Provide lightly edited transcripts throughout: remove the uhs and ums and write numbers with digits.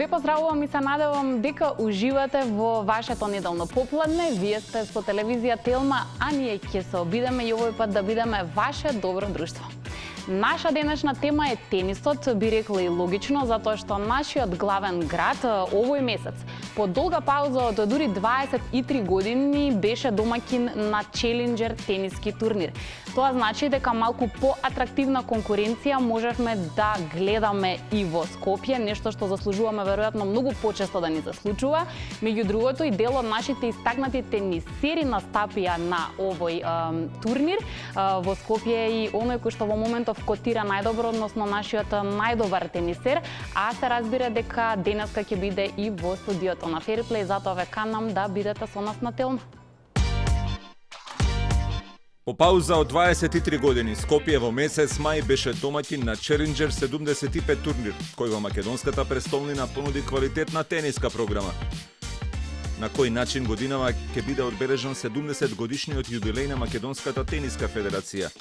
Ве поздравувам и се надевам дека уживате во вашето неделно попладне. Вие сте со телевизија Телма, а ние ќе се обидеме и овој пат да бидеме ваше добро друштво. Наша денешна тема е тенисот, би рекла и логично, затоа што нашиот главен град овој месец по долга пауза од дури 23 години беше домаќин на Челенџер тениски турнир. Тоа значи дека малку поатрактивна конкуренција можевме да гледаме и во Скопје, нешто што заслужуваме веројатно многу почесто да ни се случува. Меѓу другото и дел од нашите истакнати тенисери настапија на овој турнир. Во Скопје е и оној кој што во моментов котира најдобро, односно нашиот најдобар тенисер, а се разбира дека денеска ќе биде и во студиото на Fairplay, затоа ве канам да бидете со нас на Телма. По пауза од 23 години, Скопје во месец мај беше домаќин на Челенџер 75 турнир, кој во македонската престолнина понуди квалитетна тениска програма. На кој начин годинава ќе биде одбележан 70 годишниот јубилеј на Македонската тениска федерација.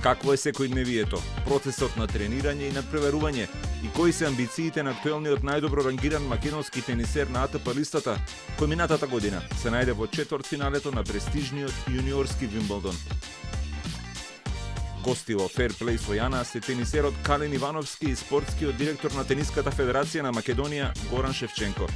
Какво е секојдневието, процесот на тренирање и надпреварување и кои се амбициите на актуелниот најдобро рангиран македонски тенисер на АТП листата, кој минатата година се најде во четвртфиналето на престижниот јуниорски Вимблдон. Гости во Fairplay со Јана се тенисерот Калин Ивановски и спортскиот директор на Тениската федерација на Македонија Горан Шевченко.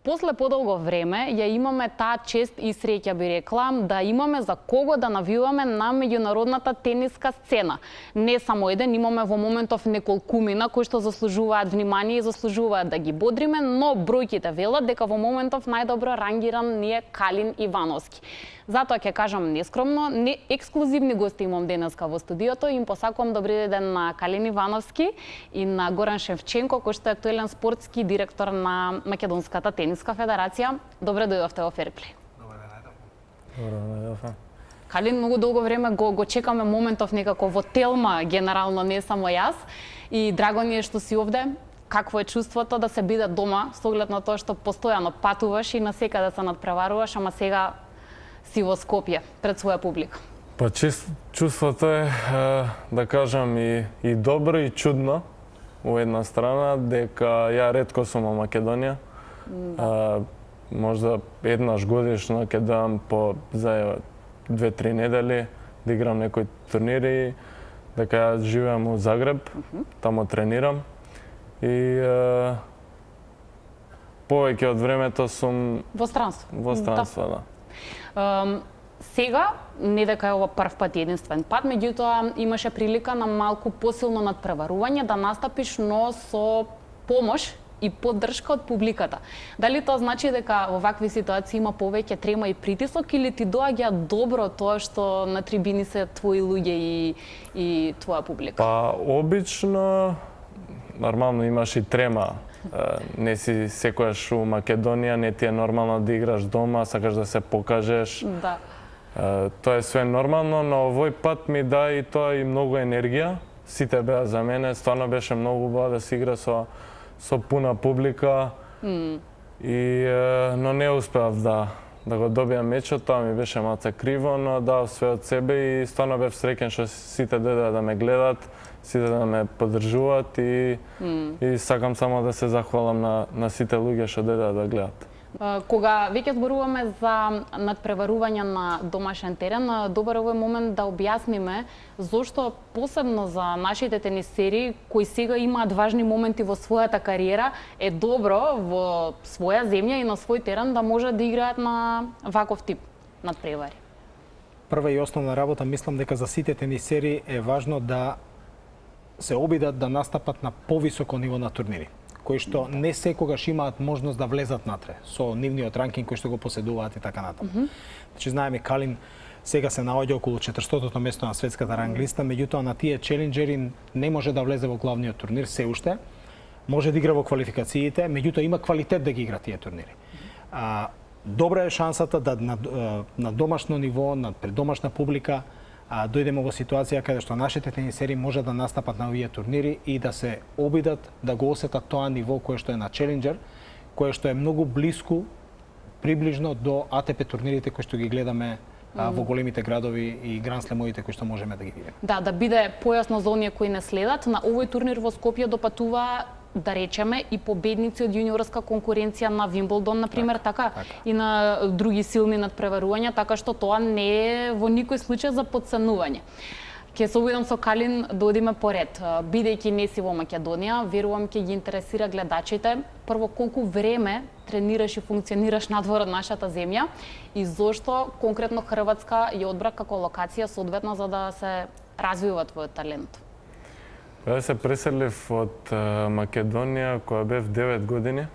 После подолго време ја имаме таа чест и среќа, би рекла, да имаме за кого да навиваме на меѓународната тениска сцена. Не само еден, имаме во моментов неколкумина кои што заслужуваат внимание и заслужуваат да ги бодриме, но бројките велат дека во моментов најдобро рангиран ни е Калин Ивановски. Затоа ќе кажам нескромно, не ексклузивни гости имам денеска во студиото, им посакувам добри ден на Калин Ивановски и на Горан Шевченко, кој што е актуелен спортски директор на Македонската тениска федерација. Добре дојдовте во Fairplay. Добре дојдовте. Калин, многу долго време го чекаме моментов некако во Телма, генерално не само јас, и драго ни е што си овде. Какво е чувството да се биде дома, со оглед на тоа што постојано патуваш и на секаде се надпреваруваш, ама сега си во Скопје пред своја публика? Па чувството е, да кажам, и добро и чудно во една страна, дека ја ретко сум во Македонија. Можда еднаш годишно ќе дојам за 2-3 недели да играм некои турнири, дека ја живеам у Загреб, таму тренирам и повеќе од времето сум во странство. Во странство, да. Сега, не дека е ова прв пат единствен пат, меѓутоа имаше прилика на малку посилно надпреварување да настапиш, но со помош и поддршка од публиката. Дали тоа значи дека во вакви ситуации има повеќе трема и притисок или ти доаѓа добро тоа што на трибини се твои луѓе и твоја публика? Па обично нормално имаш и трема. Не си секојаш у Македонија, не ти е нормално да играш дома, сакаш да се покажеш. Да. Тоа е све нормално, но овој пат ми да и тоа и многу енергија. Сите беа за мене, стварно беше многу убаво да се игра со пуна публика. Но не успеав да го добијам мечот, тоа ми беше малце криво, но дав све од себе и стварно бев среќен што сите дојдоа да ме гледат, сите да ме поддржуваат и сакам само да се захвалам на сите луѓе што дојдоа да гледат. Кога веќе зборуваме за надпреварување на домашен терен, добар овој момент да објасниме зошто посебно за нашите тенисери кои сега имаат важни моменти во својата кариера е добро во своја земја и на свој терен да може да играат на ваков тип надпревари. Прва и основна работа, мислам дека за сите тенисери е важно да се обидат да настапат на повисоко ниво на турнири, кои што не секогаш имаат можност да влезат натре со нивниот ранкинг кој што го поседуваат и така натаму. Значи знаеме Калин сега се наоѓа околу 400-то место на светската ранглиста, меѓутоа на тие челенџери не може да влезе во главниот турнир се уште. Може да игра во квалификациите, меѓутоа има квалитет да ги игра тие турнири. Добра е шансата да на домашно ниво, пред домашна публика, дојдеме во ситуација каде што нашите тенисери може да настапат на овие турнири и да се обидат да го осетат тоа ниво кое што е на Челенџер, кое што е многу блиску, приближно до АТП турнирите кои што ги гледаме во големите градови и Гранд Слемовите кои што можеме да ги видиме. Да биде појасно за оние кои не следат, на овој турнир во Скопје допатува, да речеме, и победници од јуниорска конкуренција на Вимблдон, например, така, и на други силни надпреварувања, така што тоа не е во никој случај за подценување. Ќе се обидам со Калин да одиме поред. Бидејќи не си во Македонија, верувам ќе ги интересира гледачите. Прво, колку време тренираш и функционираш надвор од нашата земја и зошто конкретно Хрватска ја одбра како локација соодветно за да се развива твојот талент? Се преселив од Македонија кога бев 9 години.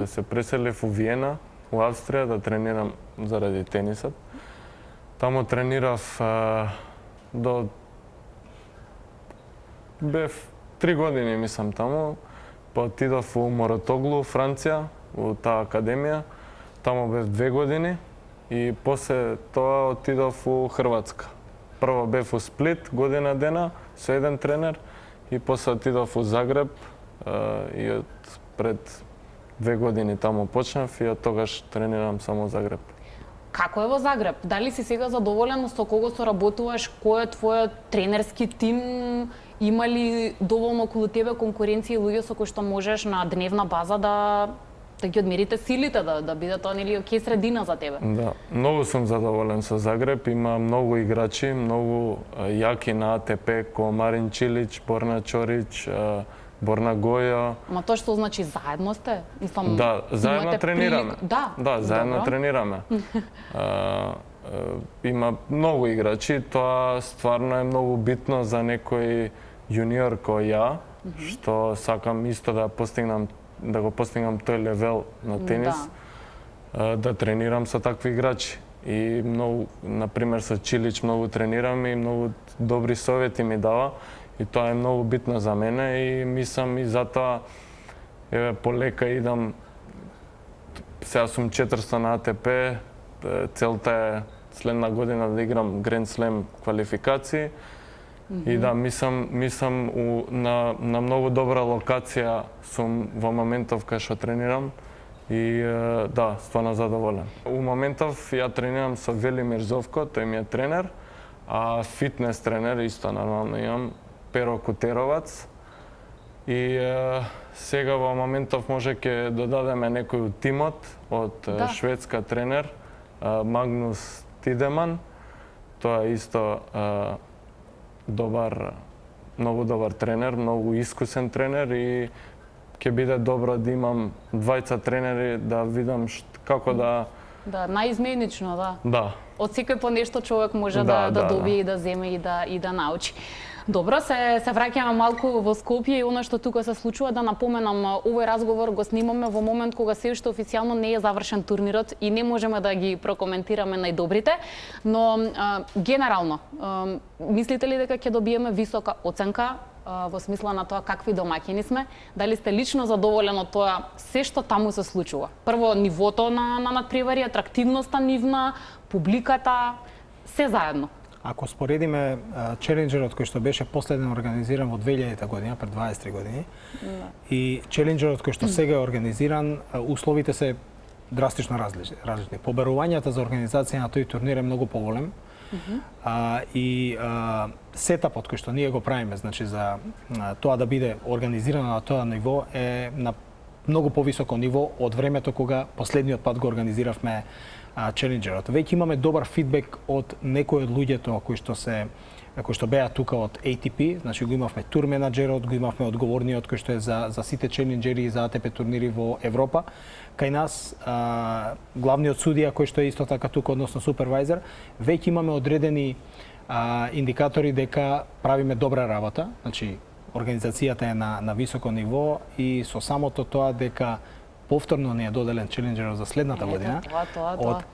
Се преселив у Виена, у Австрија, да тренирам заради тенисот. Таму тренирав до бев 3 години, мислам, таму. Па отидов у Моротоглу, Франција, у таа академија. Таму бев 2 години и после тоа отидов у Хрватска. Прво бев у Сплит година дена со еден тренер и после отидов у Загреб и од пред 2 години таму почнав и од тогаш тренирам само у Загреб. Како е во Загреб? Дали си сега задоволен со кого соработуваш? Кој е твојот тренерски тим? Има ли доволно околу тебе конкуренција и луѓе со кои што можеш на дневна база да ги одмерите силите, да биде тоа нели окей средина за тебе? Да, многу сум задоволен со Загреб. Има многу играчи, многу јаки на АТП, ко Марин Чилич, Борна Чорич, Борна Гоја. Ама тоа што значи заедно сте? Мислам, да, заедно тренираме. Да, заедно тренираме. Има многу играчи, тоа стварно е многу битно за некој јуниор кој ја, што сакам исто да го постигнам тој левел на тенис, да тренирам со такви играчи. И многу, например, со Чилич многу тренирам и многу добри совети ми дава. И тоа е многу битно за мене и мислам и затоа полека идам. Сега сум 400 на АТП, целта е следна година да играм Гранд Слем квалификации. И да, мислам на многу добра локација сум во моментов кај што тренирам и да, стварно задоволен. У моментов ја тренирам со Велимир Зовко, тој ми е тренер, а фитнес тренер исто нормално имам Перо Кутеровац. И сега во моментов може ќе додадеме некој од тимот од шведска тренер Магнус Тидеман. Тоа е исто многу добар тренер, многу искусен тренер и ќе биде добро да имам двајца тренери да видам како да... Да, наизменично, да. Да. Од секој по нешто човек може да добие и да земе и да научи. Добро, се враќаме малку во Скопје и она што тука се случува, да напоменам, овој разговор го снимаме во момент кога се уште официјално не е завршен турнирот и не можеме да ги прокоментираме најдобрите, но генерално, мислите ли дека ќе добиеме висока оценка во смисла на тоа какви домаќини сме? Дали сте лично задоволен од тоа се што таму се случува? Прво, нивото на надпревари, атрактивноста нивна, публиката, се заедно. Ако споредиме челенџерот кој што беше последен организиран во 2000 година, пред 23 години, и челенџерот кој што сега е организиран, условите се драстично различни. Побарувањата за организација на тој турнир е многу поголем. Сетапот кој што ние го правиме, значи за тоа да биде организирано на тоа ниво е на многу повисоко ниво од времето кога последниот пат го организиравме челенџерот. Веќе имаме добар фидбек од некои од луѓето кои што беа тука од ATP, значи го имавме тур менаџерот, го имавме одговорниот кој што е за сите челенџери и за АТП турнири во Европа. Кај нас главниот судија кој што е исто така тука, односно супервајзер, веќе имаме одредени индикатори дека правиме добра работа, значи организацијата е на високо ниво и со самото тоа дека повторно не е доделен челенџерот за следната година.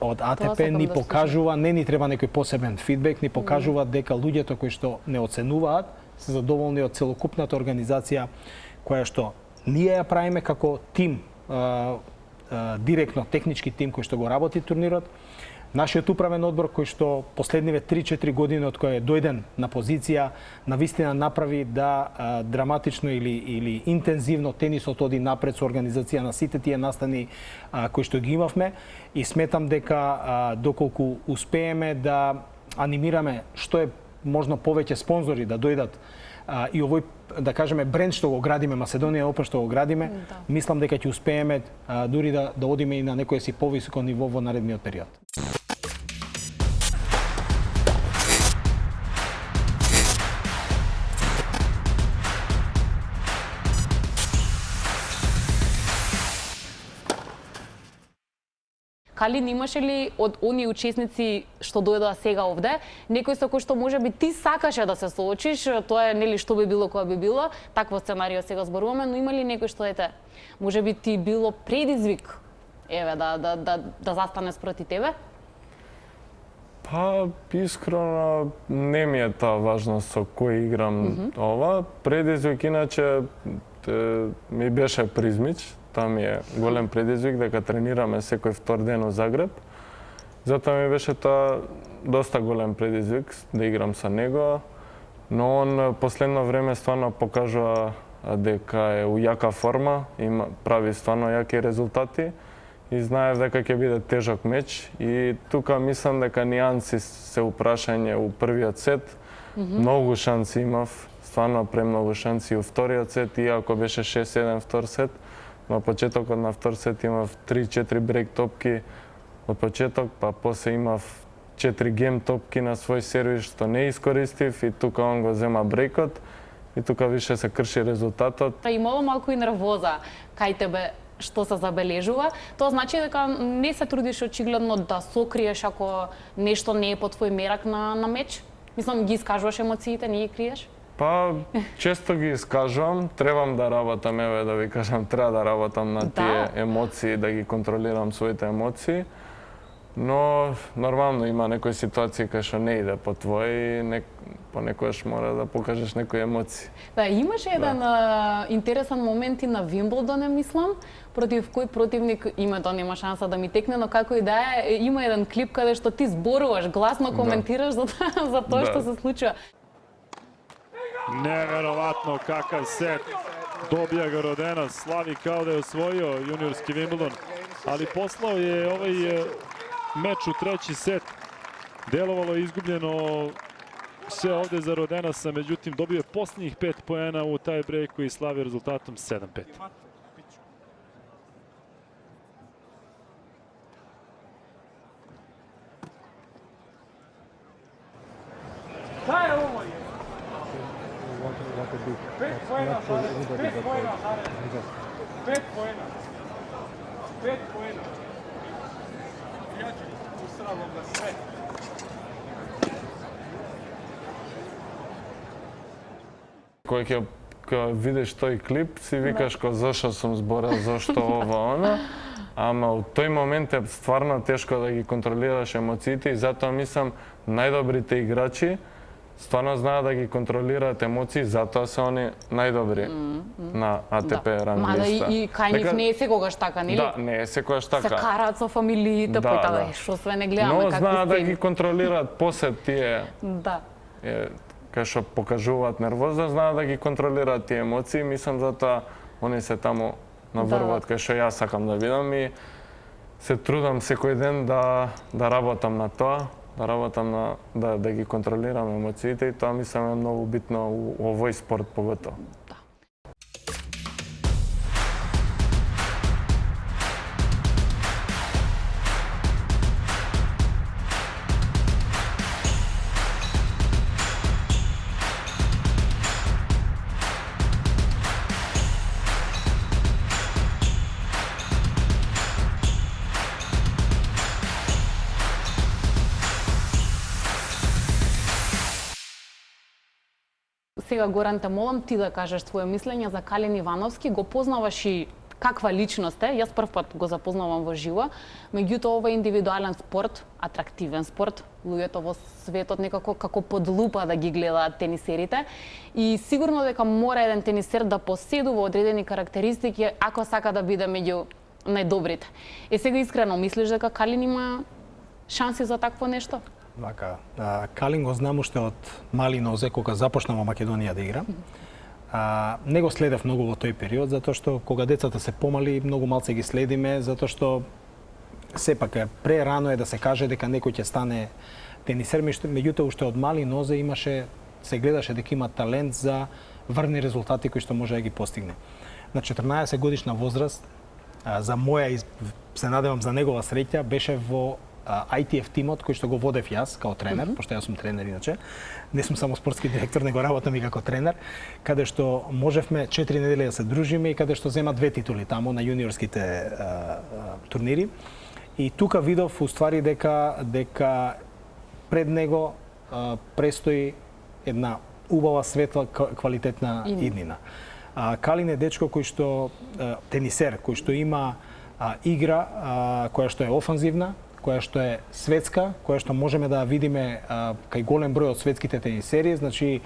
Од АТП ни покажува, не ни треба некој посебен фидбек, ни покажува дека луѓето кои што не оценуваат се задоволни од целокупната организација која што ние ја правиме како тим, директно технички тим кој што го работи турнирот. Нашиот управен одбор кој што последниве 3-4 години од кој е дојден на позиција, навистина направи да драматично или интензивно тенисот оди напред со организација на сите тие настани кои што ги имавме и сметам дека доколку успееме да анимираме што е можно повеќе спонзори да дојдат и овој, да кажеме, бренд што го градиме, Macedonian Open што го градиме, мислам дека ќе успееме дури да одиме и на некое си повисоко ниво во наредниот период. Калин, имаше ли од оние учесници што дојдоа сега овде, некој со кој што можеби ти сакаше да се соочиш, тоа е нели што би било кога би било, такво сценарио сега зборуваме, но има ли некој што можеби ти било предизвик, еве, да застане спроти тебе? Па, искрено, не ми е таа важно со кој играм ова. Предизвик, иначе, ми беше Призмич. Тоа ми е голем предизвик дека тренираме секој втор ден во Загреб. Затоа ми беше тоа доста голем предизвик да играм со него, но он последно време стварно покажува дека е у јака форма, прави стварно јаки резултати и знаев дека ќе биде тежок меч и тука мислам дека нијанси се упрашање у првиот сет. Многу шанси имав, стварно премногу шанси у вториот сет, иако беше 6-7 втор сет. На почетокот на втор сет имав 3-4 брейк топки од почеток, па после имав 4 гем топки на свој сервис што не искористив и тука он го зема брейкот и тука више се крши резултатот. Имало малку и нервоза кај тебе што се забележува. Тоа значи дека не се трудиш очигледно да сокриеш ако нешто не е по твој мерак на меч? Мислам, ги искажуваш емоциите, не ги криеш? Па, често ги искажувам, требам да работам, еве да ви кажам, треба да работам на тие емоции, да ги контролирам своите емоции, но нормално има некои ситуации кај што не иде по твој и понекогаш мора да покажеш некои емоции. Да, имаше еден интересен момент и на Вимблдон, мислам, против кој противник името нема шанса да ми текне, но како и да е, има еден клип каде што ти зборуваш, гласно коментираш за тоа што се случува. Невероvatno kakav set, dobija ga Rodenas, slavi kao da je osvojio juniorski Wimbledon, ali poslao je ovaj meč u treći set. Delovalo je izgubljeno sve ovde za Rodenasa, međutim dobio je posljednjih 5 poena u taj breaku i slavi rezultatom 7-5. Šta je ovo? 5 poena. 5 poena. Ja ću usravam na sve. Кој ќе видиш тој клип, си викаш зашо сум зборел, зашто ова, она. Ама у тој момент е стварно тешко да ги контролираш емоциите и затоа мислам најдобрите играчи стварно знаат да ги контролираат емоции, затоа се они најдобри на АТП ранглиста. Мада и кај нив не е секогаш така, нели? Да, не е секогаш така. Се караат со фамилиите, па што све не гледаме какви сцени. Но знаат да ги контролираат после тие. Да. Кај што покажуваат нервоза, знаат да ги контролираат тие емоции, мислам затоа они се таму на врвот кај што јас сакам да видам и се трудам секој ден да работам на тоа, да работам да ги контролирам емоциите и тоа мислам е многу битно у овој спорт поготово. Сега, Горан, те молам ти да кажеш твое мислење за Калин Ивановски. Го познаваш и каква личност е. Јас прв пат го запознавам во живо. Меѓутоа, ова е индивидуален спорт, атрактивен спорт. Луѓето во светот некако како под лупа да ги гледаат тенисерите. И сигурно дека мора еден тенисер да поседува одредени карактеристики ако сака да биде меѓу најдобрите. Сега искрено мислиш дека Калин има шанси за такво нешто? Вака, Калин го знам уште од мали нозе кога започна во Македонија да игра. Не го следев многу во тој период, затоа што кога децата се помали, многу малце ги следиме, затоа што сепак прерано е да се каже дека некој ќе стане тенисер, меѓутоа уште од мали нозе се гледаше дека има талент за врни резултати кои што може да ги постигне. На 14 годишна возраст, за моја, се надевам за негова среќа, беше во ITF тимот кој што го водев јас као тренер, пошто јас сум тренер иначе. Не сум само спортски директор, него работам и како тренер, каде што можевме 4 недели да се дружиме и каде што зема 2 титули тамо на јуниорските турнири. И тука видов уствари дека пред него престои една убава, светла, квалитетна иднина. Калин е дечко кој што тенисер, кој што има игра која што е офанзивна, која што е светска, која што можеме да видиме кај голем број од светските тенисери, значи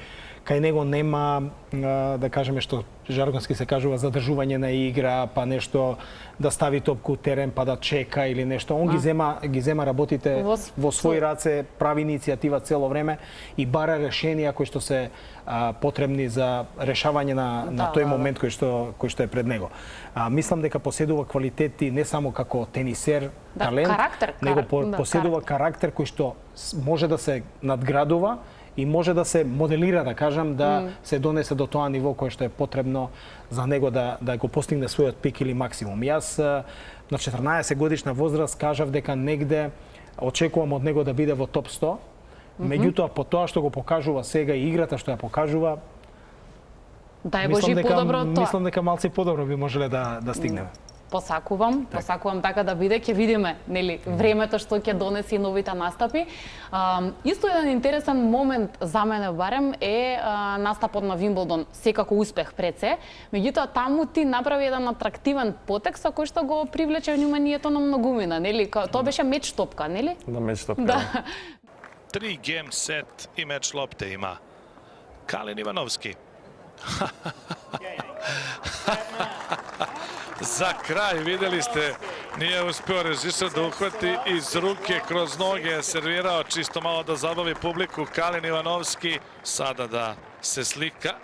кај него нема, да кажеме што жаргонски се кажува, задржување на игра, па нешто да стави топку у терен, па да чека или нешто. Он ги зема работите во своји раце, прави иницијатива цело време и бара решенија кои што се потребни за решавање на тој момент кој што е пред него. Мислам дека поседува квалитети не само како тенисер, талент, него поседува карактер кој што може да се надградува и може да се моделира, да кажам, да се донесе до тоа ниво кое што е потребно за него да го постигне својот пик или максимум. Јас на 14 годишна возраст кажав дека негде очекувам од него да биде во топ 100. Меѓутоа, по тоа што го покажува сега и играта што ја покажува, дај Божи подобро од тоа. Мислам дека малци подобро би можеле да стигнеме. Посакувам така да биде, ќе видиме, нели, времето што ќе донеси новите настапи. Исто еден интересен момент за мене барем е настапот на Вимблдон, секако успех пред се. Меѓутоа таму ти направи еден атрактивен потек со кој што го привлече вниманието на многумина, нели? Тоа беше меч топка, нели? Да, меч топка. Да. 3 гейм сет и меч лопте има Калин Ивановски. За крај, видели сте, nije uspeo režiser da uhvati iz ruke, kroz noge, servirao, čisto malo da zabavi publiku. Kalin Ivanovski sada da se slika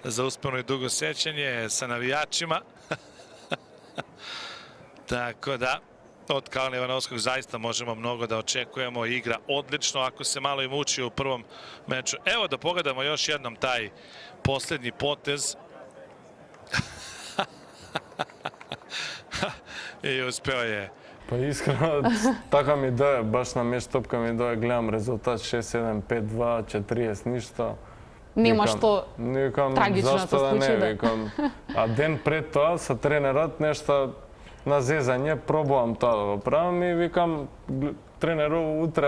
za uspjeno i dugo sećanje sa navijačima. Tako da, od Kalina Ivanovskog zaista možemo mnogo da očekujemo. Igra odlično, ako se malo i muči u prvom meču. Evo da pogledamo još jednom taj posljednji potez. I uspeo je. Па искрено, така ми дое, баш на меч топка ми дое, гледам резултат 6-7, 5-2, 40, ништо. Нема што трагично се случи, да. Викам, а ден пред тоа со тренерот нешто на зезање пробувам тоа да го правам и викам тренеру утре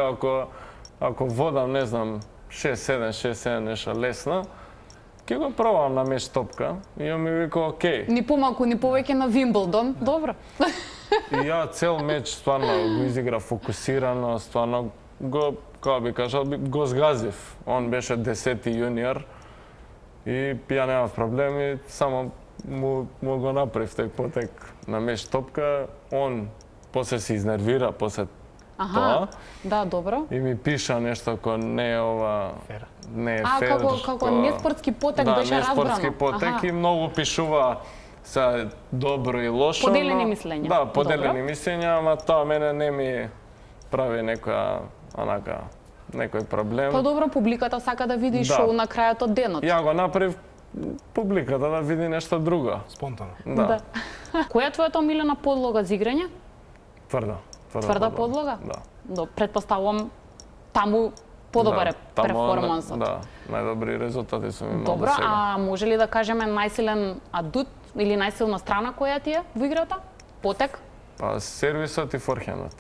ако водам, не знам, 6-7, 6-7 нешто лесно, ќе го пробам на меч топка и он ми вика окей. Ни помалку, ни повеќе на Вимблдон, добро. И ја цел меч стварно го изигра фокусирано, стварно го, како би кажал, го згазив. Он беше 10-ти јуниор и ја немав проблеми, само му го направив тој потек на меч топка. Он после се изнервира, после тоа. Да, добро. И ми пиша нешто кој не е ова... Не е фер. Како неспортски потек беше разбрано. Да, неспортски потек и многу пишува се добро и лошо. Поделени мислења. Да, поделени мислења, ама тоа мене не ми прави некој проблем. Па добро, публиката сака да види шоу на крајот од денот. Ја го направив публиката да види нешто друго. Спонтано. Да. Која е твојата омилена подлога за играње? Тврда подлога? Да. Предпоставувам таму подобар е перформансот. Да, најдобри резултати сум имал Добро, до сега. а може ли да кажеме најсилен адут или најсилна страна која ти е во играта? Потек? Па сервисот и форхендот.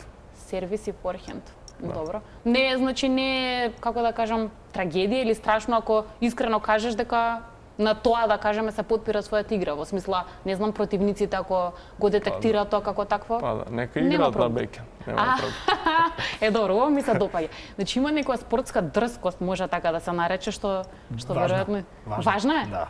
Сервис и форхенд. Добро. Не е, значи не е, како да кажам, трагедија или страшно ако искрено кажеш дека на тоа, да кажеме, се подпира својата игра, во смисла, не знам, противниците ако го детектираат тоа како такво. Па да, нека играат на бекен. Нема проблем. Е, добро, ова ми се допаѓа. Значи има некоја спортска дрскост, може така да се нарече, што веројатно важна е. Да.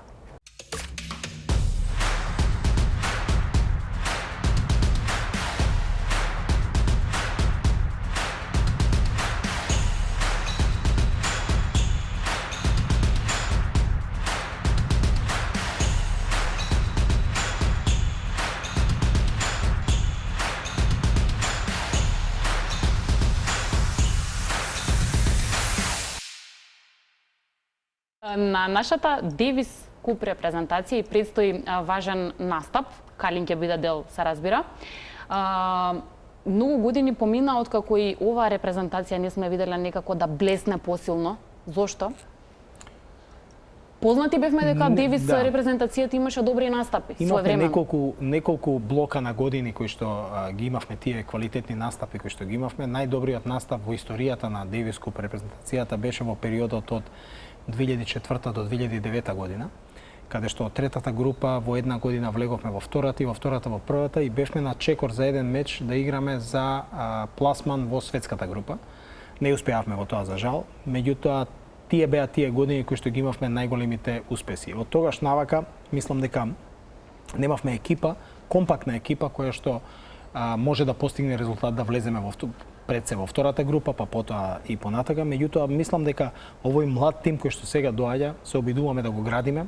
На нашата Девис Куп репрезентација и предстои важен настап. Калин ќе биде дел, се разбира. Многу години помина откако и оваа репрезентација не сме виделе некако да блесне посилно. Зошто? Познати бевме дека Девис репрезентацијата имаше добри настапи своевремено. Имавме неколку блока на години кои што ги имавме тие квалитетни настапи кои што ги имавме. Најдобриот настап во историјата на Девис Куп репрезентацијата беше во периодот од 2004 до 2009 година, каде што од третата група во една година влеговме во втората и во втората во првата и бевме на чекор за еден меч да играме за пласман во светската група. Не успеавме во тоа за жал, меѓутоа тие беа тие години кои што ги имавме најголемите успеси. Од тогаш навака мислам дека немавме екипа, компактна екипа која што може да постигне резултат да влеземе пред се во втората група, па потоа и понатака. Меѓутоа мислам дека овој млад тим кој што сега доаѓа се обидуваме да го градиме,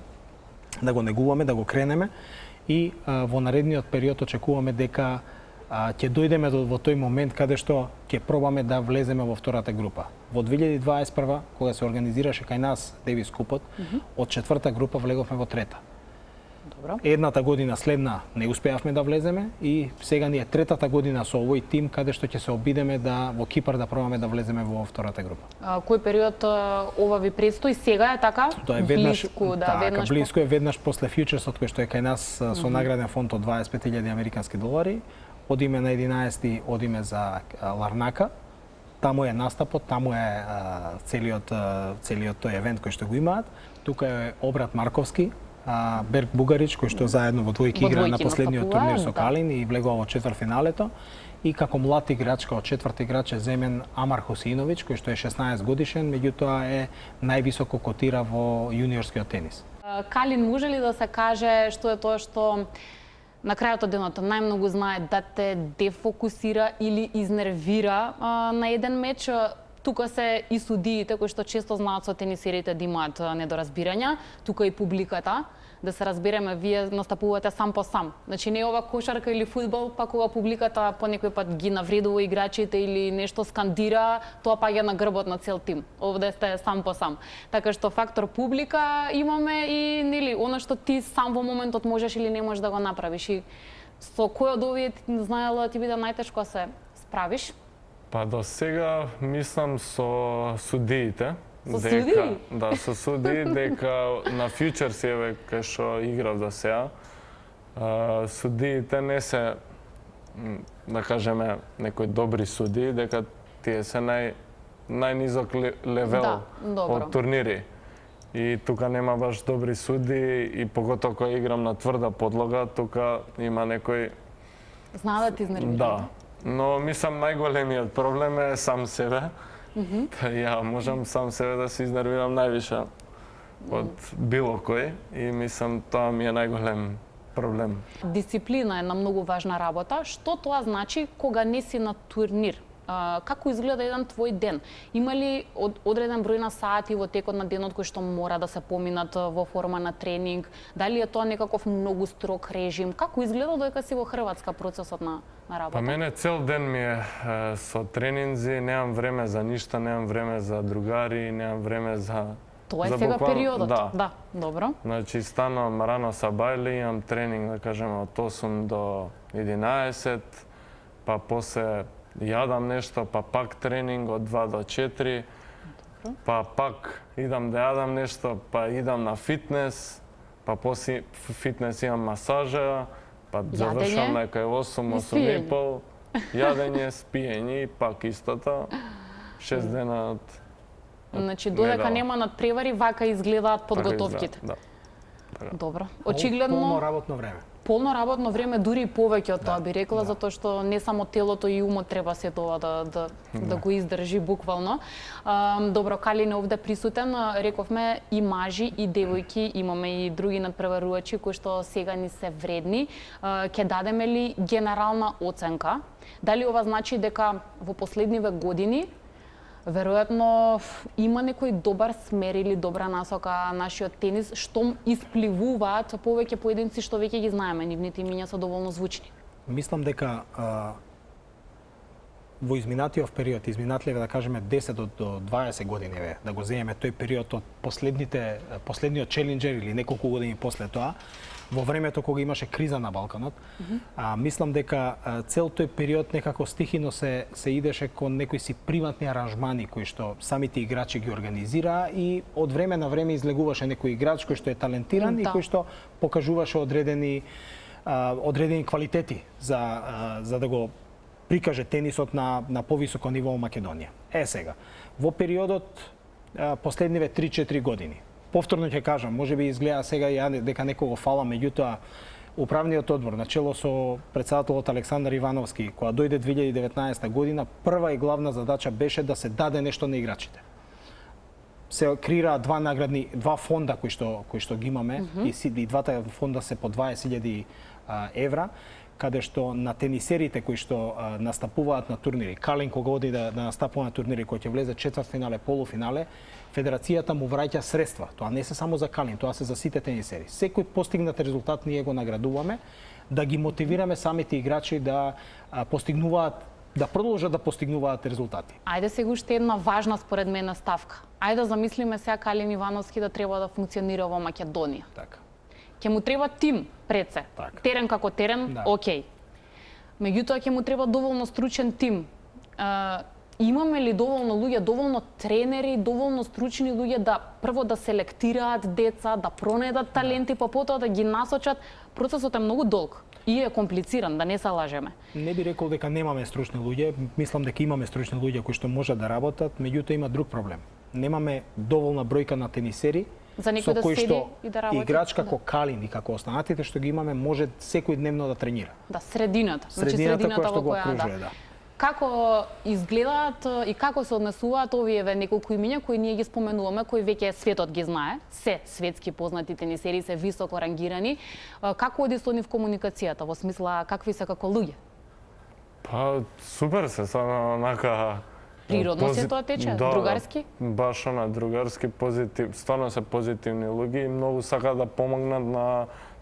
да го негуваме, да го кренеме и во наредниот период очекуваме дека ќе дојдеме во тој момент каде што ќе пробаме да влеземе во втората група. Во 2021 кога се организираше кај нас Девис Купот, од четврта група влеговме во трета. Добро. Едната година следна не успеавме да влеземе и сега ни е третата година со овој тим каде што ќе се обидеме да во Кипар да пробаме да влеземе во втората група. Кој период ова ви предстои? Сега е така? Тоа е веднаш, близко, близко е веднаш после фьючерсот кој што е кај нас со награден фонд од 25.000 американски долари. Одиме на 11 одиме за Ларнака. Таму е настапот, таму е целиот тој евент кој што го имаат. Тука е Обрат Марковски, Берг Бугарич, кој што заедно во двојки игра на последниот турнир со Калин и влегува во четвртфиналето. И како млад играч, како четврти играч е земен Амар Хусиновиќ, кој што е 16 годишен, меѓутоа е највисоко котира во јуниорскиот тенис. Калин, може ли да се каже што е тоа што на крајот од денот најмногу знае да те дефокусира или изнервира на еден меч? Тука се и судиите кои што често знаат со тенисерите да имаат недоразбирања, тука и публиката. Да се разбереме, вие настапувате сам по сам. Значи не е ова кошарка или фудбал, па кога публиката по некој пат ги навредува играчите или нешто скандира, тоа паѓа на грбот на цел тим. Овде сте сам по сам. Така што фактор публика имаме и нели она што ти сам во моментот можеш или не можеш да го направиш. И со кој од овие знаела ти биде најтешко да се справиш? Па до сега мислам со судиите. Со судии? Да, со судии, дека на фьючерс еве кај што играв до сега, судиите не се, да кажеме, некои добри судии, дека тие се најнизок левел од турнири. И тука нема баш добри судии и поготоа кога играм на тврда подлога, тука има некој... Знаа да ти изнервира? Да. Но мислам најголемиот проблем е сам себе. Ја можам сам себе да се изнервирам највише од било кој и мислам тоа ми е најголем проблем. Дисциплина е на многу важна работа. Што тоа значи кога не си на турнир? Како изгледа еден твој ден? Има ли одреден број на сати во текот на денот кои што мора да се поминат во форма на тренинг? Дали е тоа некаков многу строг режим? Како изгледа додека си во Хрватска процесот на работа? Па мене цел ден ми е со тренинзи, немам време за ништа, немам време за другари, немам време за... Тоа е сега периодот. Да, добро. Значи станам рано сабајле, имам тренинг, да кажеме, од 8 до 11, па после јадам нешто, па пак тренинг од 2 до 4, па пак идам да јадам нешто, па идам на фитнес, па после фитнес имам масажа, па завршам некај 8:30, јадење, спиење и пак истото, 6 дена од Значи, додека нема надпревари, вака изгледаат подготовките. Да. Добро. Очигледно полно работно време. Полно работно време, дури и повеќе од тоа би рекла, затоа што не само телото и умот треба се тоа да го издржи буквално. Добро, Калин е овде присутен, рековме и мажи и девојки, имаме и други надпреварувачи кои што сега ни се вредни. Ќе дадеме ли генерална оценка? Дали ова значи дека во последниве години веројатно има некој добар смер или добра насока нашиот тенис, што испливуваат повеќе поединци што веќе ги знаеме, нивните имиња се доволно звучни? Мислам дека во изминатиот период, изминатливе да кажеме 10 до 20 години, да го земеме тој период од последниот челенџер или неколку години после тоа, во времето кога имаше криза на Балканот, мислам дека цел тој период некако стихино се идеше кон некои си приватни аранжмани кои што самите играчи ги организираа и од време на време излегуваше некој играч кој што е талентиран и кој што покажуваше одредени квалитети за да го прикаже тенисот на повисоко ниво во Македонија. Сега, во периодот последниве 3-4 години, повторно ќе кажам, можеби изгледа сега ја дека некого фала, меѓутоа управниот одбор на чело со претседателот Александар Ивановски, кога дојде 2019 година, прва и главна задача беше да се даде нешто на играчите. Се креираа два фонда кои што ги имаме и двата фонда се по 20.000 евра, каде што на тенисерите кои што настапуваат на турнири, Калин кога оди да настапува на турнири, кој ќе влезе четвртфинале, полуфинале, федерацијата му враќа средства. Тоа не се само за Калин, тоа се за сите тенисери. Секој постигнат резултат ние го наградуваме, да ги мотивираме самите играчи да постигнуваат, да продолжат да постигнуваат резултати. Ајде сега уште една важна според мене ставка. Ајде да замислиме сега Калин Ивановски да треба да функционира во Македонија. Така. Ќе му треба тим пред се. Так. Терен како терен, окей. Меѓутоа ќе му треба доволно стручен тим. Имаме ли доволно луѓе, доволно тренери, доволно стручни луѓе да прво да селектираат деца, да пронедат таленти, па потоа да ги насочат? Процесот е многу долг и е комплициран, да не се лажеме. Не би рекол дека немаме стручни луѓе, мислам дека имаме стручни луѓе кои што можат да работат, меѓутоа има друг проблем. Немаме доволна бројка на тенисери за некој да седи и да работи. Играч како Калин и како останатите што ги имаме може секој дневно да тренира. Да, средината. Средината која што го во која окружува, да. Како изгледаат и како се однесуваат овие неколку имиња кои ние ги споменуваме, кои веќе светот ги знае, се светски познати тенисери, се високо рангирани. Како оди со нив комуникацијата, во смисла какви се како луѓе? Па супер се, само онака природно се тоа тече, другарски? Баш другарски, позитив, стварно се позитивни луѓе и многу сакаат да помогнат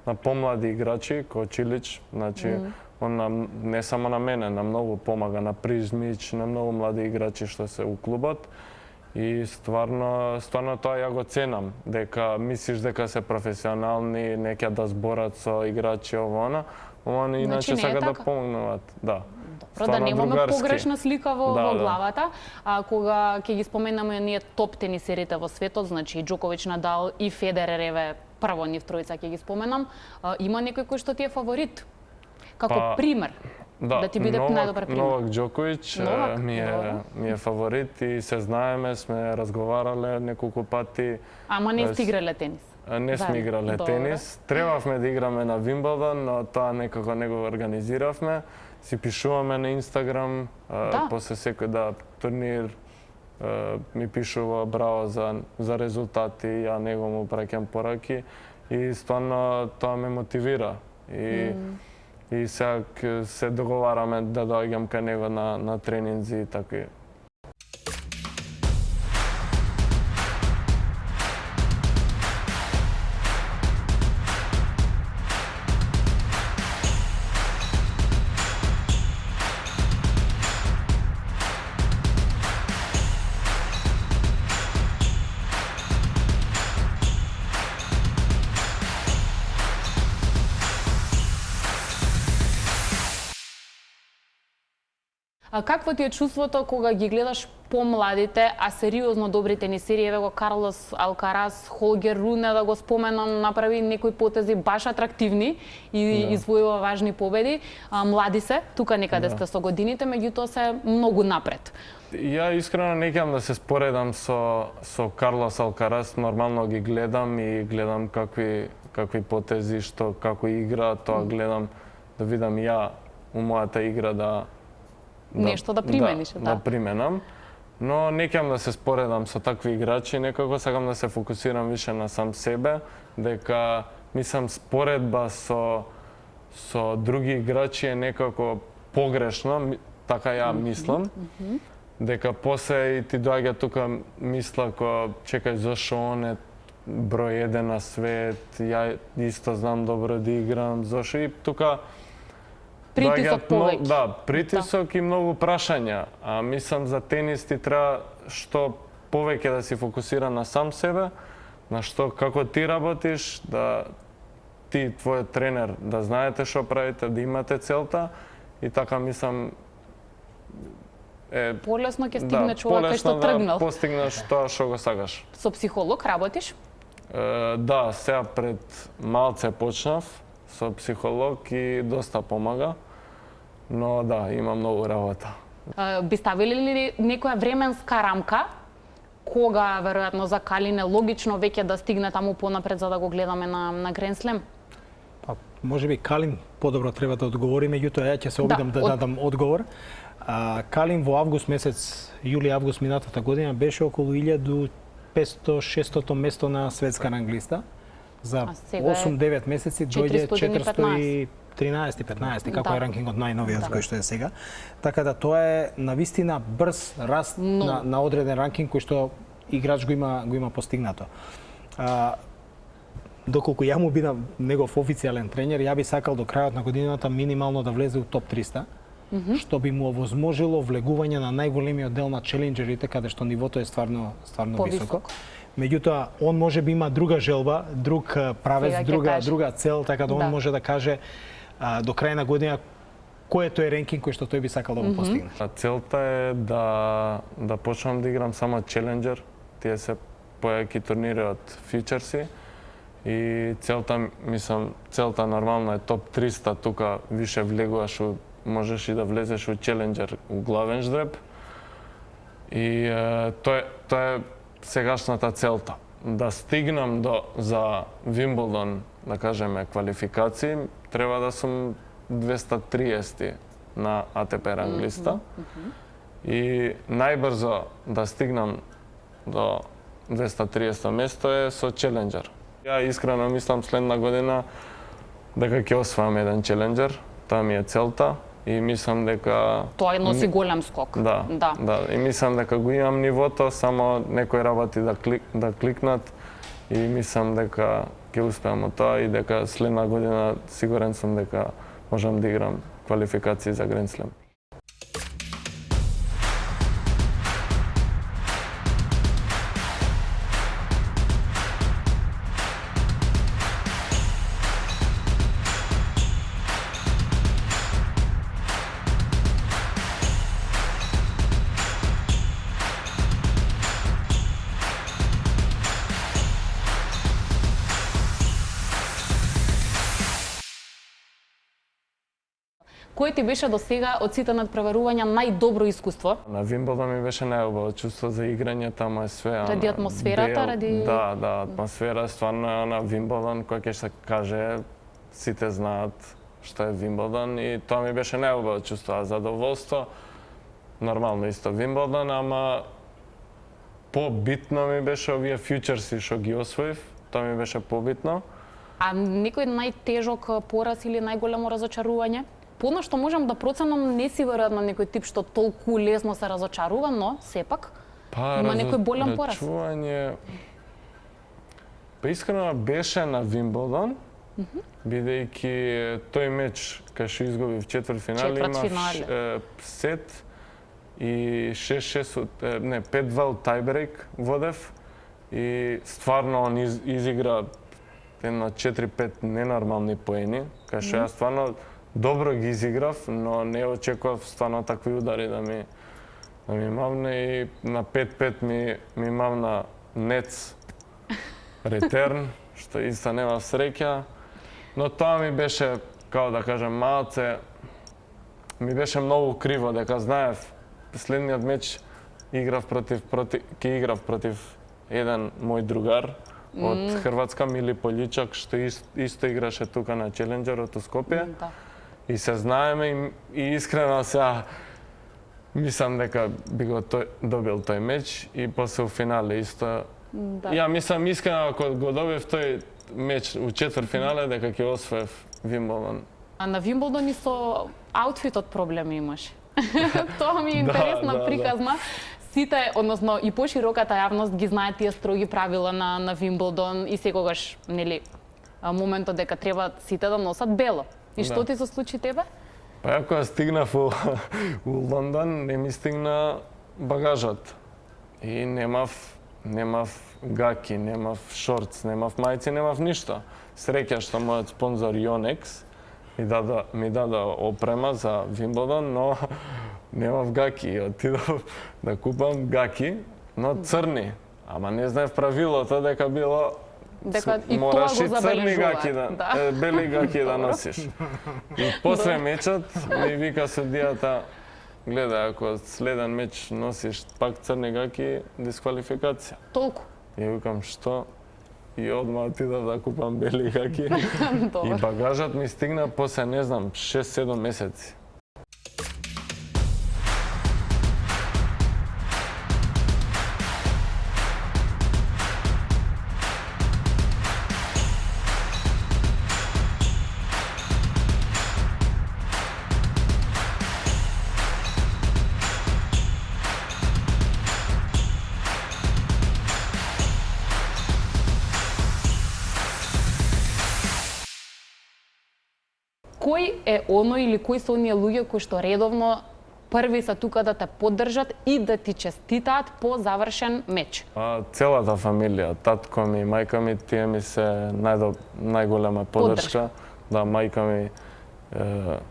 на помлади играчи, кој Чилич, значи он не само на мене, на многу помага, на Призмич, на многу млади играчи што се у клубот. И стварно тоа ја го ценам, дека мислиш дека се професионални, не ќе да зборат со играчи ово она, они иначе сакаат да помогнат, да. Да немаме погрешна слика во главата. Кога ќе ги споменаме ние топ тенисерите во светот, значи Џоковиќ, Надал и Федерер, еве прво нив тројца ќе ги споменам, има некој кој што ти е фаворит? Како пример? Да ти биде најдобар пример. Новак Џоковиќ ми е фаворит и се знаеме, сме разговарале неколку пати. Ама не сте играле тенис? Не сме играле тенис. Требавме да играме на Вимбелдон, но тоа некако не го организиравме. Си пишуваме на Инстаграм, после секој турнир ми пишува браво за резултати, ја него му праќам пораки и стварно тоа ме мотивира. И сега се договараме да доаѓам кај него на тренинзи и така. Какво ти е чувството кога ги гледаш помладите, а сериозно добри тенисери, еве го Карлос Алкарас, Холгер Руне, да го споменам, направи некои потези баш атрактивни и извојува важни победи. Млади се, тука некаде сте со годините, меѓутоа се многу напред. Ја искрено не ќам да се споредам со Карлос Алкарас, нормално ги гледам и гледам какви потези, како игра, тоа гледам да видам ја у мојата игра нешто да примениш, да применам. Но не ќам да се споредам со такви играчи, некако сакам да се фокусирам више на сам себе, дека мислам споредба со други играчи е некако погрешно, така ја мислам. Дека после и ти доаѓа тука мисла чекај зашо он е број 1 на свет, ја исто знам добро да играм, зашо и тука Притисок повеќе. Да, притисок и многу прашања. А мислам за тенис ти треба што повеќе да си фокусира на сам себе, на што како ти работиш, да ти и твојот тренер да знаете што правите, да имате целта и така мислам Полесно ќе стигне човек кај што тргнал. Да постигнеш тоа што го сакаш. Со психолог работиш? Да, сега пред малце почнав со психолог и доста помага, но да, има многу работа. Би ставили ли некоја временска рамка кога веројатно за Калин е логично веќе да стигне таму понапред за да го гледаме на Гранд Слем? Па, можеби Калин подобро треба да одговори, меѓутоа ја ќе се обидам да дадам одговор. Калин во август месец, јули-август минатата година беше околу 1500-600 место на светска ранглиста. За 8-9 месеци дојде 413-15, како е ранкингот најновиот кој што е сега. Така да тоа е навистина брз раст на одреден ранкинг кој што играч го има постигнато. Доколку ја му бидам негов официјален тренер, ја би сакал до крајот на годината минимално да влезе у топ 300. Што би му овозможило влегување на најголемиот дел на челенџерите, каде што нивото е стварно високо. Меѓутоа, он може би има друга желба, друг правец, друга цел, така да он може да каже до крај на година кој е тој ренкинг кој што тој би сакал да го постигне. Целта е да почнам да играм само челенџер, тие се појаки турнири од фьючерси и целта нормално е топ 300, тука више влегуваш, можеш и да влезеш у челенџер, у главен ждреб. И тоа е сегашната целта. Да стигнам за Вимблдон, да кажеме, квалификации, треба да сум 230 на АТП ранглиста. И најбрзо да стигнам до 230 место е со челенџер. Ја искрено мислам следна година дека ќе освојам еден челенџер, тоа ми е целта. И мислам дека тоа носи голем скок. Да. И мислам дека го имам нивото, само некои работи да кликнат и мислам дека ќе успеам од тоа и дека следна година сигурен сум дека можам да играм квалификации за Гранд Слем. Кој ти беше до сега од сите надпреварувања најдобро искуство? На Вимблдон ми беше најубаво чувство за играње, таму е све. Ради атмосферата, ради... Да, атмосфера стварно е на Вимблдон, кој ќе се каже, сите знаат што е Вимблдон и тоа ми беше најубаво чувство, а задоволство, нормално исто Вимблдон, ама побитно ми беше овие фьючерси што ги освоив, тоа ми беше побитно. А некој најтежок пораз или најголемо разочарување? Подно што можам да проценам, не си веројатно некој тип што толку лесно се разочарува, но сепак има некој болем пораз. Разочарување... Па искрено беше на Вимблдон, бидејќи тој меч кај што изгуби в четвртфинале имав сет и 5-2 од тајбрейк водев и стварно он изигра едно 4-5 ненормални поени, кај што јас стварно добро ги изиграв, но не очекував стварно такви удари да ми мавне и на 5-5 ми мавна нец ретерн, што исто нема среќа, но тоа ми беше, како да кажем, малце, ми беше многу криво, дека знаев, следниот меч ќе играв против еден мој другар од Хрватска, Мили Поличак, што исто играше тука на челенџерот у Скопје. И се знаеме и искрено сега мислам дека би го добил тој меч и после у финале исто. Ја мислам искрено ако го добив тој меч у четвртфинале дека ќе освоев Вимблдон. А на Вимблдон и со аутфитот проблеми имаш. Тоа ми е интересна приказна. Сите, односно и пошироката јавност ги знае тие строги правила на Вимблдон и секогаш, нели, моментот дека треба сите да носат бело. И што ти се случи тебе? Па ја кога стигнав у Лондон, не ми стигна багажот. И немав гаки, немав шортс, немав мајци, немав ништо. Среќа што мојот спонзор Yonex ми дада опрема за Вимблдон, но немав гаки. И отидов да купам гаки, но црни. Ама не знаев правилото дека било Дека и тоа мораш го и црни гаки забележуваат. бели гаки да носиш. И после мечот ми вика судијата, гледа, ако следен меч носиш пак црни гаки, дисквалификација. Толку. И викам, што? И одма отидов да купам бели гаки. Добро. И багажот ми стигна после, не знам, 6-7 месеци. Кој е оној или кои се оние луѓе кои што редовно први се тука да те поддржат и да ти честитаат по завршен меч? Целата фамилија, татко ми, мајка ми, тие ми се најголема поддршка. Да, мајка ми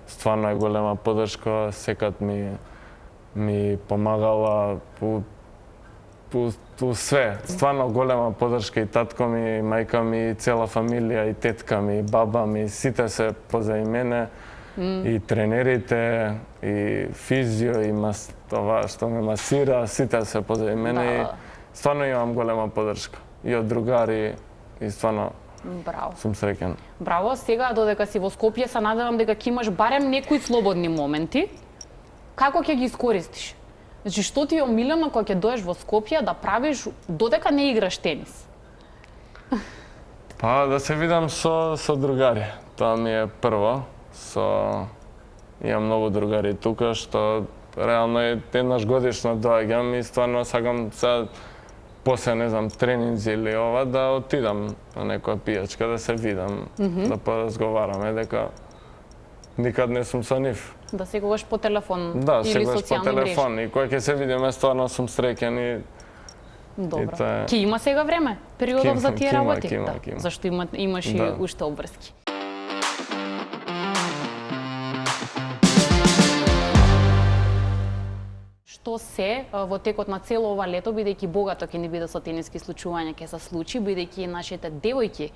стварно е голема поддршка, секад ми помагала по све. Стварно голема поддршка и татко ми, мајка ми, цела фамилија, и тетка ми, и баба ми, сите се позади мене. И тренерите, и физио, и това што ме масира, сите се позади мене. Да. И стварно имам голема поддршка. И од другари, и стварно Браво. сум среќен. Браво, сега додека си во Скопје се надевам дека ќе имаш барем некои слободни моменти. Како ќе ги искористиш? Значи, што ти е омилено кога ќе доеш во Скопје да правиш додека не играш тенис? Па да се видам со другари. Тоа ми е прво. Имам многу другари тука што реално е еднаш годишно доаѓам и стварно сакам сега после, не знам, тренинзи или ова, да отидам на некоја пијачка, да се видам, да поразговараме, дека никад не сум со нив. Да секогаш по телефон Да, или секогаш по социјални телефон. мрежи? И кога ќе се видиме, стварно сум среќен и Добро. тоа е. Ке има сега време, периодов за тие Ке има, работи? ке има, Да, ке има. зашто имаш и Да. уште обврски. Што се во текот на цело ова лето, бидејќи богато ќе ни биде со тениски случувања, ќе се случи, бидејќи нашите девојки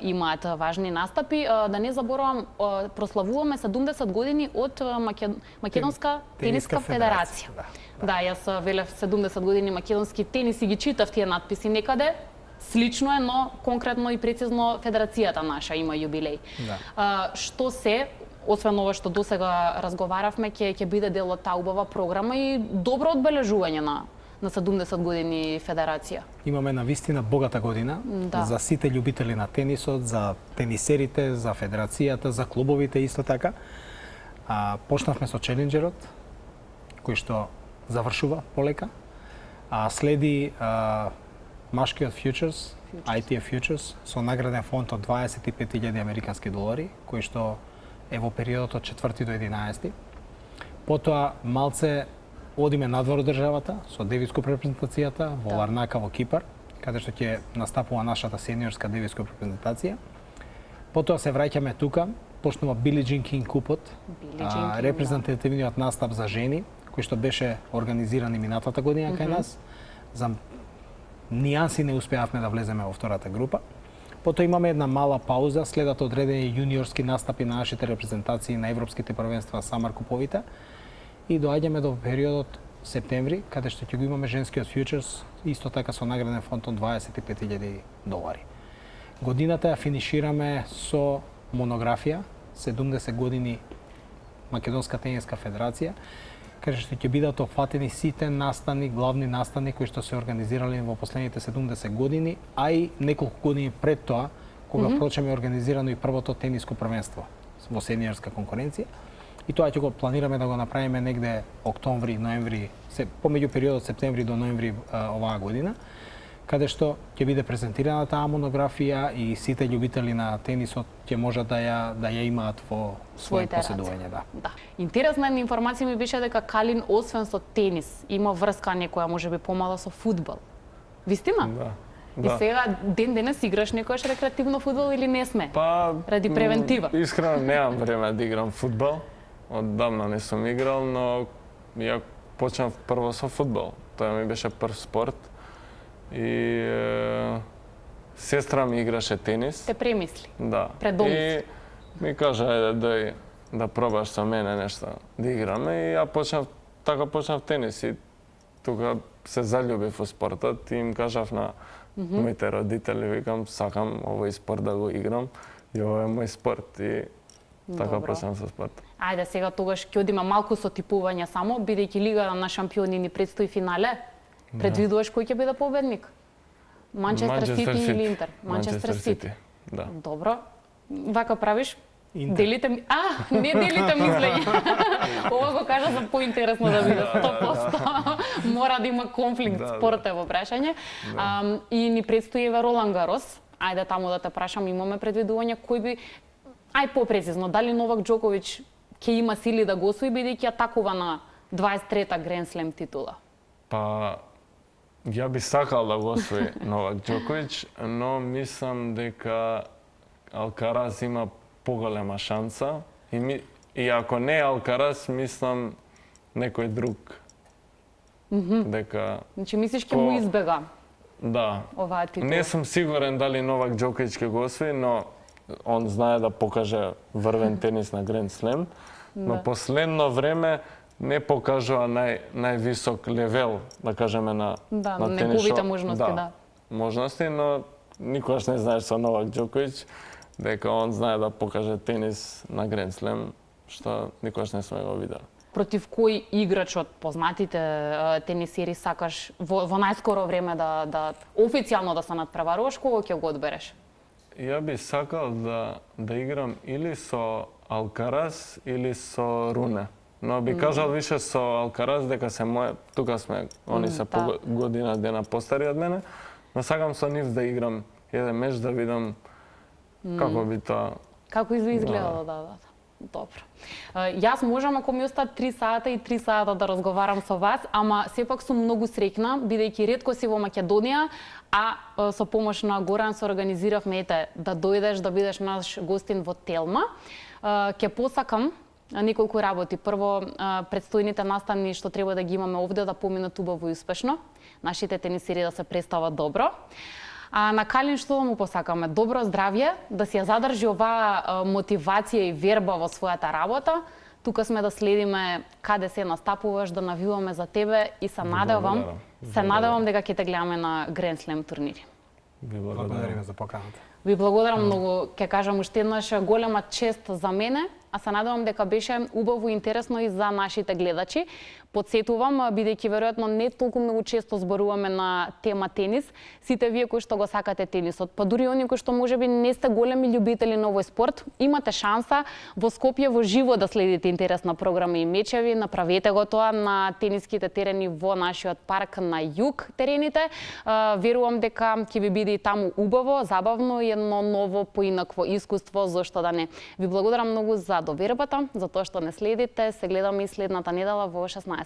имаат важни настапи. Да не заборавам, прославуваме 70 години од Македонска тениска федерација. Да, јас велев 70 години македонски тенис и ги читав тие надписи некаде. Слично е, но конкретно и прецизно федерацијата наша има јубилеј. Да. Што се, освен ова што досега разговаравме, ќе биде дел од таа убава програма и добро одбележување на 70 години федерација. Имаме на вистина богата година Да. за сите љубители на тенисот, за тенисерите, за федерацијата, за клубовите исто така. Почнавме со челенџерот, кој што завршува полека. Следи машкиот Futures, ITF Futures, со награден фонд од 25.000 американски долари, кој што е во периодот од 4 до 11. Потоа малце одиме надвор од државата со девископ репрезентацијата во Ларнака во Кипар, каде што ќе настапува нашата сениорска девископ репрезентација. Потоа се враќаме тука, почнува Били Џин Кинг купот, репрезентативниот настап за жени, кој што беше организиран и минатата година кај нас. За нијанси не успеавме да влеземе во втората група. Потоа имаме една мала пауза, следат одредени јуниорски настапи на нашите репрезентации на европските првенства Самар куповите и доаѓаме до периодот септември, каде што ќе го имаме женскиот Futures, исто така со награден фонд од 25.000 долари. Годината ја финишираме со монографија 70 години Македонска тениска федерација, каде што ќе бидат опфатени сите настани, главни настани кои што се организирале во последните 70 години, а и неколку години пред тоа, кога впрочем е организирано и првото тениско првенство во сениорска конкуренција. И тоа ќе го планираме да го направиме негде октомври, ноември, помеѓу периодот септември до ноември оваа година, каде што ќе биде презентирана таа монографија и сите љубители на тенисот ќе можат да ја имаат во своје Своите поседување, да. Да. Интересна една информација ми беше дека Калин освен со тенис има врска некоја можеби помала со фудбал. Вистина? Да. И сега ден денес играш некојаш рекреативно фудбал или не сме? Па, Ради превентива. Искрено немам време да играм фудбал. Оддавна не сум играл, но ја почнав прво со фудбал. Тоа ми беше прв спорт. И сестра ми играше тенис. Те премисли. Да. Пред домот. И ми кажа, ајде дој да пробаш со мене нешто да играме и ја почнав тенис и тука се заљубив во спортот и им кажав на моите родители, викам, сакам овој спорт да го играм и ова е мој спорт и така Добро. почнав со спорт. Ајде сега тогаш ќе одиме малку со типување само, бидејќи Лига на шампиони ни предстои финале. Предвидуваш кој ќе биде победник? Манчестер Сити или Интер? Манчестер Сити. Да. Добро. Вака правиш? Интер. Делите ми... не делите мислење. Ова го кажа за поинтересно да биде 100%. Мора да има конфликт спорт е во прашање. И ни предстои еве Ролан Гарос. Ајде таму да те прашам, имаме предвидување кој би попрецизно, дали Новак Џоковиќ ќе има сили да го освои бидејќи атакува на 23-та Гранд Слем титула? Па, ја би сакал да го освои Новак Џоковиќ, но мислам дека Алкараз има поголема шанса и ако не Алкараз, мислам некој друг. Дека Значи мислиш ќе му избега да. оваа титула? Не сум сигурен дали Новак Џоковиќ ќе го освои, но он знае да покаже врвен тенис на Гранд Слем, но последно време не покажува највисок левел, да кажеме, на на тенис. неговите можности, да. Можности, но никогаш не знаеш со Новак Џоковиќ дека он знае да покаже тенис на Гранд Слем, што никогаш не сме го видели. Против кој играч од познатите тенисери сакаш во најскоро време да официјално да се надпреваруваш, кого ќе го одбереш? Ја би сакал да играм или со Алкараз или со Руне. Но би кажал више со Алкараз дека се моje, тука сме, они се по година дена постари од мене, но сакам со нив да играм еден меч да видам како би тоа. Како изгледало, да. Добро. Јас можам, ако ми остаат 3 сата и 3 сата да разговарам со вас, ама сепак сум многу среќна, бидејќи ретко си во Македонија, а со помош на Горан се организиравме да дојдеш, да бидеш наш гостин во Телма. Ќе посакам неколку работи. Прво, предстојните настани што треба да ги имаме овде да поминат убаво и успешно. Нашите тенисери да се представат добро. А на Калин што да му посакаме? Добро здравје, да си ја задржи оваа мотивација и верба во својата работа. Тука сме да следиме каде се настапуваш, да навиваме за тебе и се надевам дека ќе те гледаме на Гранд Слем турнири. Благодариме за поканата. Ви благодарам многу, ќе кажам уште еднаш голема чест за мене, а се надевам дека беше убаво и интересно и за нашите гледачи. Подсетувам, бидејќи веројатно не толку многу често зборуваме на тема тенис, сите вие кои што го сакате тенисот, па дури оние кои што можеби не сте големи љубители на овој спорт, имате шанса во Скопје во живо да следите интересна програма и мечеви, направете го тоа на тениските терени во нашиот парк на југ терените. Верувам дека ќе ви биде и таму убаво, забавно и едно ново поинакво искуство, зошто да не. Ви благодарам многу за довербата, за тоа што не следите. Се гледаме и следната недела во 16:15.